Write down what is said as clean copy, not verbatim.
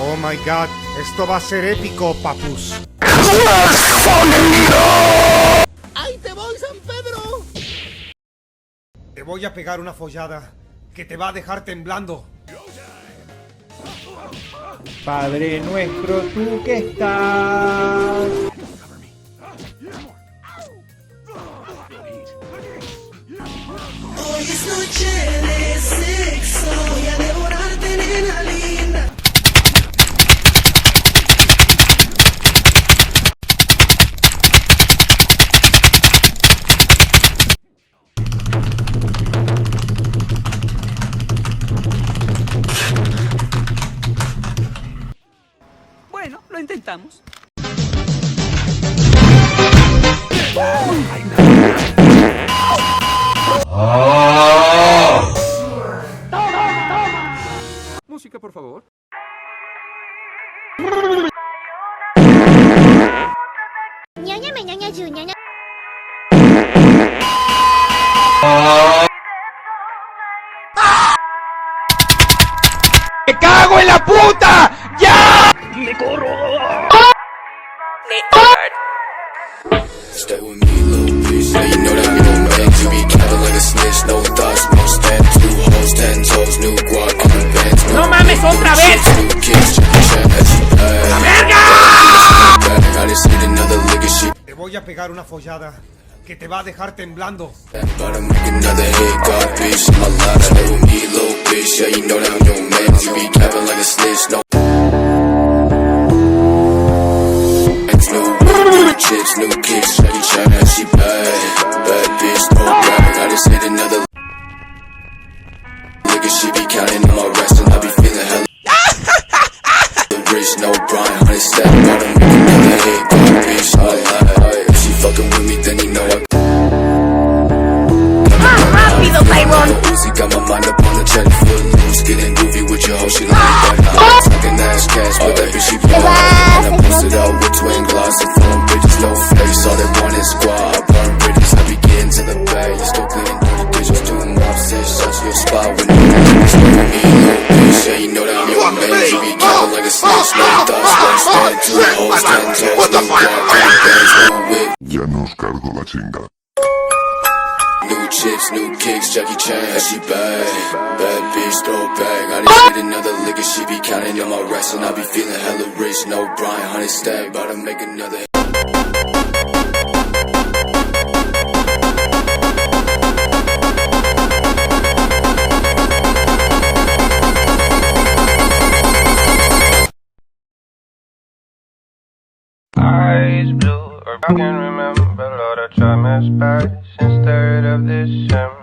Oh my god, esto va a ser épico, papus. ¡Sonido! ¡Ahí te voy, San Pedro! Te voy a pegar una follada que te va a dejar temblando. Padre nuestro, tú que estás. Hoy es noche de sexo, voy a devorarte, nena linda. Bueno, lo intentamos. Música, por favor. ¡Me cago en la puta! ¡Ya! ¡Me corro! Stay with me, little bitch. Now you know that I'm your man. You be counting like a snitch. No thoughts, no stamps. New hoes, 10 toes, new guac on the bands. ¡No mames, otra vez! New kids, ¡La verga! I just need another lick of shit. Te voy a pegar una follada que te va a dejar temblando. About to make another hit. God, bitch, in my life. Stay with me, little bitch. Yeah, you know that I'm your man. You be counting like a snitch. No. New chips, new kicks. Shawty tryna, she bad. Bad bitch, no bag. I just need another lick of she be counting on my rest and I be feeling hella rich, no Brian, 100 step. About to make another hit. God, bitch, I lie. If she fucking with me, then you know I ¡Rápido, Tyrone! Uzi got my mind up on the jet, foot loose, getting goofy with your hoe, she like that. Talking ass cash, but that bitch she blow. And I posted out with twin glass and phone bitches, no face. All they want is squad, I burn bridges. I be getting to the bag, you still cleaning dirty dishes, doing mob shit, shots to your spot when you smoke with me, little bitch. Yeah, you know that I'm your man. You be counting like a snitch, no thoughts, one stand, two hoes, 10 toes, new guac, new bands, new whip. Ya nos cargo la chinga. New chips, new kicks, Jackie Chan, she bad. Bad bitch, throw it back. I just need another lick and she be counting on my rest and I be feeling hella rich. No Brian, 100 stack, about to make another. Eyes blue, I can remember a lot of time has passed since 3rd of December.